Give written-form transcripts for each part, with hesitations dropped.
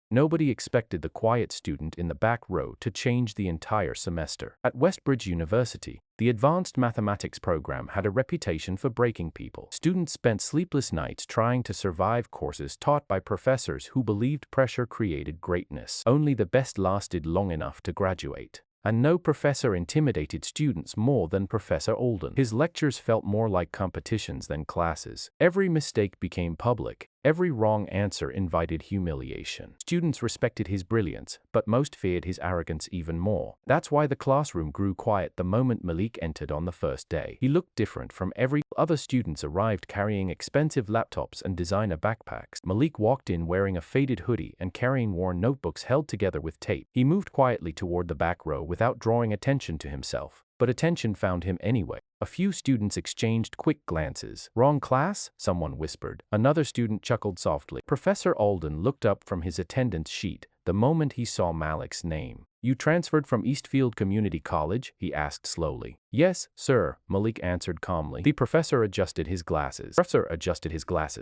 Nobody expected the quiet student in the back row to change the entire semester. At Westbridge University, the advanced mathematics program had a reputation for breaking people. Students spent sleepless nights trying to survive courses taught by professors who believed pressure created greatness. Only the best lasted long enough to graduate. And no professor intimidated students more than Professor Alden. His lectures felt more like competitions than classes. Every mistake became public. Every wrong answer invited humiliation. Students respected his brilliance, but most feared his arrogance even more. That's why the classroom grew quiet the moment Malik entered on the first day. He looked different from every other students arrived carrying expensive laptops and designer backpacks. Malik walked in wearing a faded hoodie and carrying worn notebooks held together with tape. He moved quietly toward the back row without drawing attention to himself. But attention found him anyway. A few students exchanged quick glances. "Wrong class?" someone whispered. Another student chuckled softly. Professor Alden looked up from his attendance sheet the moment he saw Malik's name. "You transferred from Eastfield Community College?" he asked slowly. "Yes, sir," Malik answered calmly. The professor adjusted his glasses.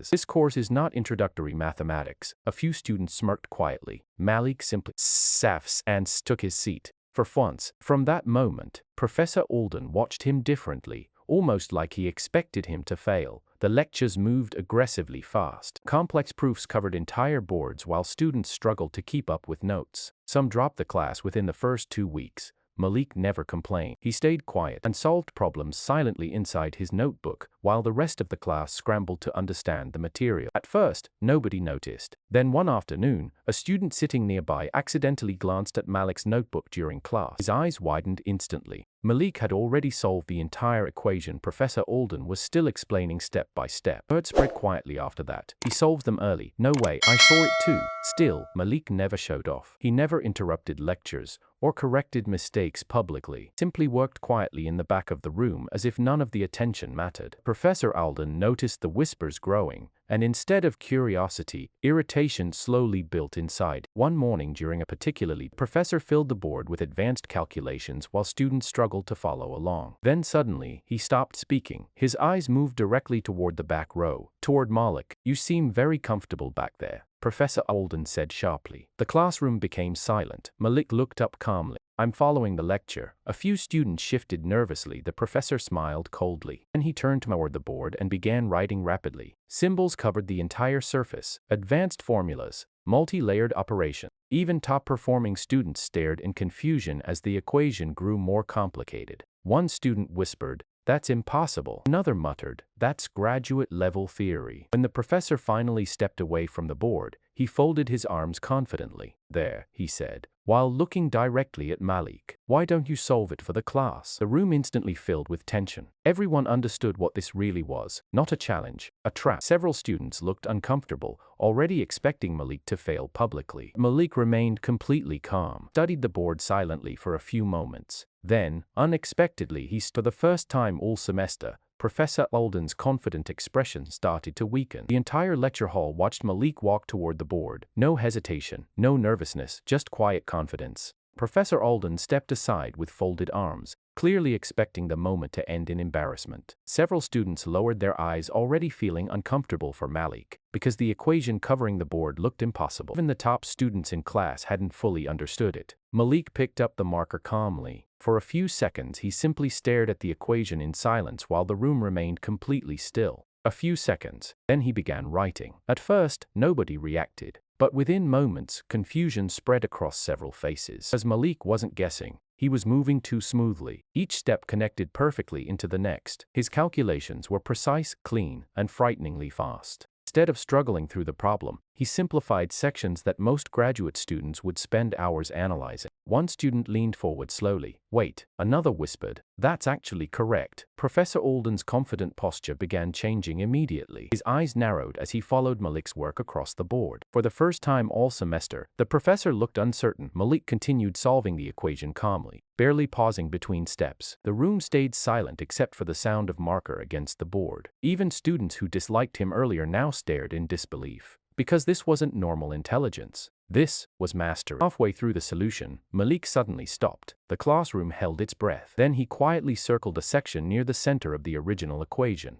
"This course is not introductory mathematics." A few students smirked quietly. Malik simply sat and took his seat. For once, from that moment, Professor Alden watched him differently, almost like he expected him to fail. The lectures moved aggressively fast. Complex proofs covered entire boards while students struggled to keep up with notes. Some dropped the class within the first 2 weeks. Malik never complained. He stayed quiet and solved problems silently inside his notebook, while the rest of the class scrambled to understand the material. At first, nobody noticed. Then one afternoon, a student sitting nearby accidentally glanced at Malik's notebook during class. His eyes widened instantly. Malik had already solved the entire equation. Professor Alden was still explaining step by step. Word spread quietly after that. "He solved them early." "No way, I saw it too." Still, Malik never showed off. He never interrupted lectures or corrected mistakes publicly. Simply worked quietly in the back of the room as if none of the attention mattered. Professor Alden noticed the whispers growing, and instead of curiosity, irritation slowly built inside. One morning during a particularly, professor filled the board with advanced calculations while students struggled to follow along. Then suddenly, he stopped speaking. His eyes moved directly toward the back row, toward Malik. "You seem very comfortable back there," Professor Alden said sharply. The classroom became silent. Malik looked up calmly. "I'm following the lecture." A few students shifted nervously. The professor smiled coldly. Then he turned toward the board and began writing rapidly. Symbols covered the entire surface, advanced formulas, multi-layered operation. Even top-performing students stared in confusion as the equation grew more complicated. One student whispered, "That's impossible." Another muttered, "That's graduate-level theory." When the professor finally stepped away from the board, he folded his arms confidently. "There," he said, while looking directly at Malik. "Why don't you solve it for the class?" The room instantly filled with tension. Everyone understood what this really was. Not a challenge, a trap. Several students looked uncomfortable, already expecting Malik to fail publicly. Malik remained completely calm, studied the board silently for a few moments. Then, unexpectedly, for the first time all semester, Professor Alden's confident expression started to weaken. The entire lecture hall watched Malik walk toward the board. No hesitation, no nervousness, just quiet confidence. Professor Alden stepped aside with folded arms, clearly expecting the moment to end in embarrassment. Several students lowered their eyes, already feeling uncomfortable for Malik, because the equation covering the board looked impossible. Even the top students in class hadn't fully understood it. Malik picked up the marker calmly. For a few seconds, he simply stared at the equation in silence while the room remained completely still. A few seconds, then he began writing. At first, nobody reacted. But within moments, confusion spread across several faces. As Malik wasn't guessing, he was moving too smoothly. Each step connected perfectly into the next. His calculations were precise, clean, and frighteningly fast. Instead of struggling through the problem, he simplified sections that most graduate students would spend hours analyzing. One student leaned forward slowly. "Wait," another whispered. "That's actually correct." Professor Alden's confident posture began changing immediately. His eyes narrowed as he followed Malik's work across the board. For the first time all semester, the professor looked uncertain. Malik continued solving the equation calmly, barely pausing between steps. The room stayed silent except for the sound of marker against the board. Even students who disliked him earlier now stared in disbelief. Because this wasn't normal intelligence. This was mastery. Halfway through the solution, Malik suddenly stopped. The classroom held its breath. Then he quietly circled a section near the center of the original equation.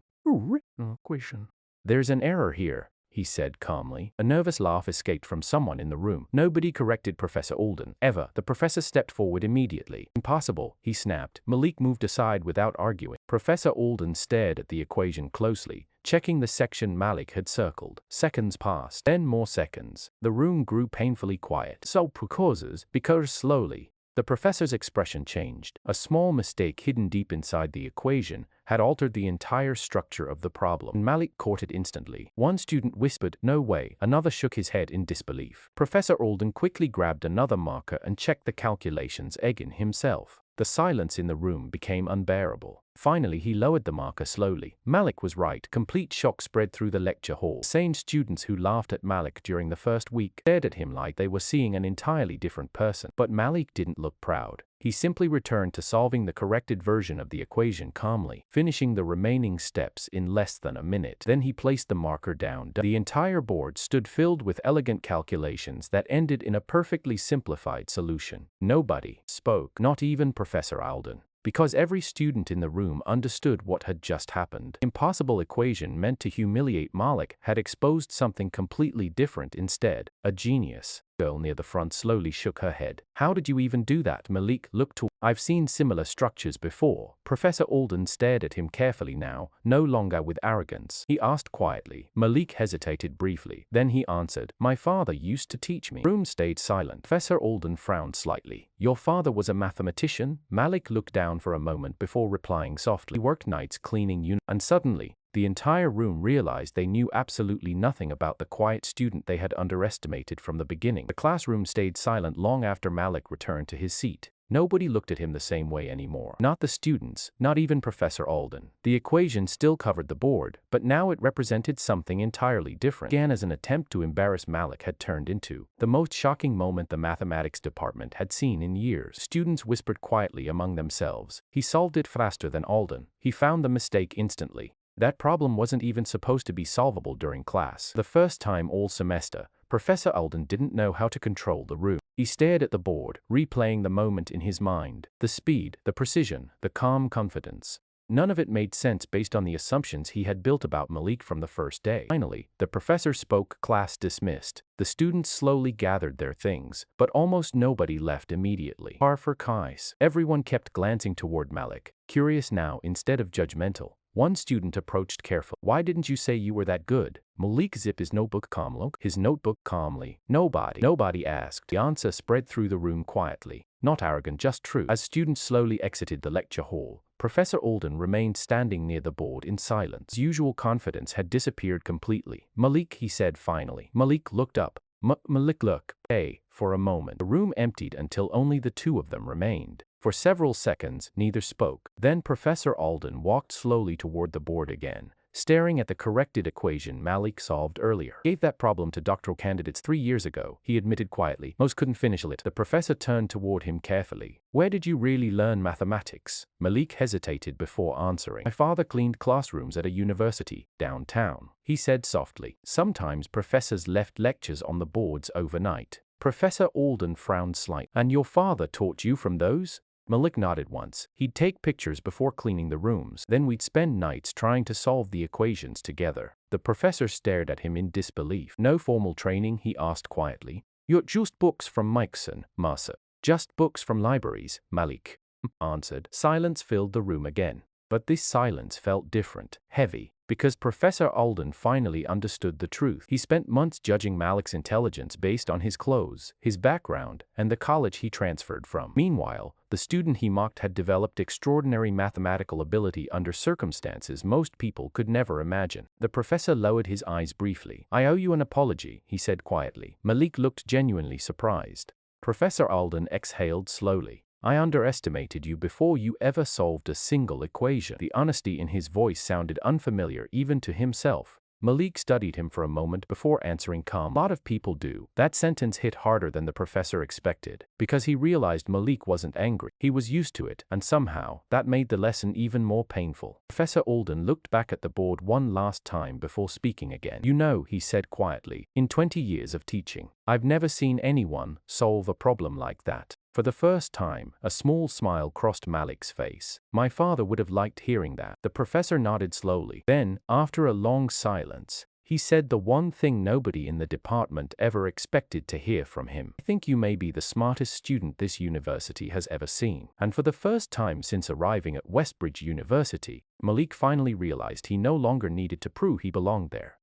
"There's an error here," he said calmly. A nervous laugh escaped from someone in the room. Nobody corrected Professor Alden. Ever. The professor stepped forward immediately. Impossible, he snapped. Malik moved aside without arguing. Professor Alden stared at the equation closely, checking the section Malik had circled. Seconds passed. Then more seconds. The room grew painfully quiet. So because slowly, the professor's expression changed. A small mistake hidden deep inside the equation had altered the entire structure of the problem. Malik caught it instantly. One student whispered, "No way." Another shook his head in disbelief. Professor Alden quickly grabbed another marker and checked the calculations again himself. The silence in the room became unbearable. Finally, he lowered the marker slowly. Malik was right. Complete shock spread through the lecture hall. Sane students who laughed at Malik during the first week stared at him like they were seeing an entirely different person. But Malik didn't look proud. He simply returned to solving the corrected version of the equation calmly, finishing the remaining steps in less than a minute. Then he placed the marker down. The entire board stood filled with elegant calculations that ended in a perfectly simplified solution. Nobody spoke, not even Professor Alden, because every student in the room understood what had just happened. Impossible equation meant to humiliate Malik had exposed something completely different instead. A genius. Girl near the front slowly shook her head. How did you even do that? Malik looked to. I've seen similar structures before. Professor Alden stared at him carefully now, no longer with arrogance. He asked quietly. Malik hesitated briefly. Then he answered, "My father used to teach me." The room stayed silent. Professor Alden frowned slightly. Your father was a mathematician? Malik looked down for a moment before replying softly. He worked nights cleaning and suddenly, the entire room realized they knew absolutely nothing about the quiet student they had underestimated from the beginning. The classroom stayed silent long after Malik returned to his seat. Nobody looked at him the same way anymore. Not the students, not even Professor Alden. The equation still covered the board, but now it represented something entirely different. Began as an attempt to embarrass Malik had turned into the most shocking moment the mathematics department had seen in years. Students whispered quietly among themselves. He solved it faster than Alden. He found the mistake instantly. That problem wasn't even supposed to be solvable during class. The first time all semester, Professor Alden didn't know how to control the room. He stared at the board, replaying the moment in his mind. The speed, the precision, the calm confidence. None of it made sense based on the assumptions he had built about Malik from the first day. Finally, the professor spoke. Class dismissed. The students slowly gathered their things, but almost nobody left immediately. Par for Kais. Everyone kept glancing toward Malik, curious now instead of judgmental. One student approached carefully. Why didn't you say you were that good? Malik zipped his notebook calmly. Nobody asked. The answer spread through the room quietly. Not arrogant, just true. As students slowly exited the lecture hall, Professor Alden remained standing near the board in silence. His usual confidence had disappeared completely. Malik, he said finally. Malik looked up. Malik, look. Hey, for a moment. The room emptied until only the two of them remained. For several seconds, neither spoke. Then Professor Alden walked slowly toward the board again, staring at the corrected equation Malik solved earlier. Gave that problem to doctoral candidates 3 years ago, he admitted quietly. Most couldn't finish it. The professor turned toward him carefully. Where did you really learn mathematics? Malik hesitated before answering. My father cleaned classrooms at a university downtown, he said softly. Sometimes professors left lectures on the boards overnight. Professor Alden frowned slightly. And your father taught you from those? Malik nodded once. He'd take pictures before cleaning the rooms. Then we'd spend nights trying to solve the equations together. The professor stared at him in disbelief. No formal training, he asked quietly. You're just books from Mikeson, Massa. Just books from libraries, Malik answered. Silence filled the room again. But this silence felt different, heavy, because Professor Alden finally understood the truth. He spent months judging Malik's intelligence based on his clothes, his background, and the college he transferred from. Meanwhile, the student he mocked had developed extraordinary mathematical ability under circumstances most people could never imagine. The professor lowered his eyes briefly. I owe you an apology, he said quietly. Malik looked genuinely surprised. Professor Alden exhaled slowly. I underestimated you before you ever solved a single equation. The honesty in his voice sounded unfamiliar even to himself. Malik studied him for a moment before answering calmly. A lot of people do. That sentence hit harder than the professor expected, because he realized Malik wasn't angry. He was used to it, and somehow, that made the lesson even more painful. Professor Alden looked back at the board one last time before speaking again. You know, he said quietly, in 20 years of teaching, I've never seen anyone solve a problem like that. For the first time, a small smile crossed Malik's face. My father would have liked hearing that. The professor nodded slowly. Then, after a long silence, He said the one thing nobody in the department ever expected to hear from him. "I think you may be the smartest student this university has ever seen." And for the first time since arriving at Westbridge University, Malik finally realized he no longer needed to prove he belonged there.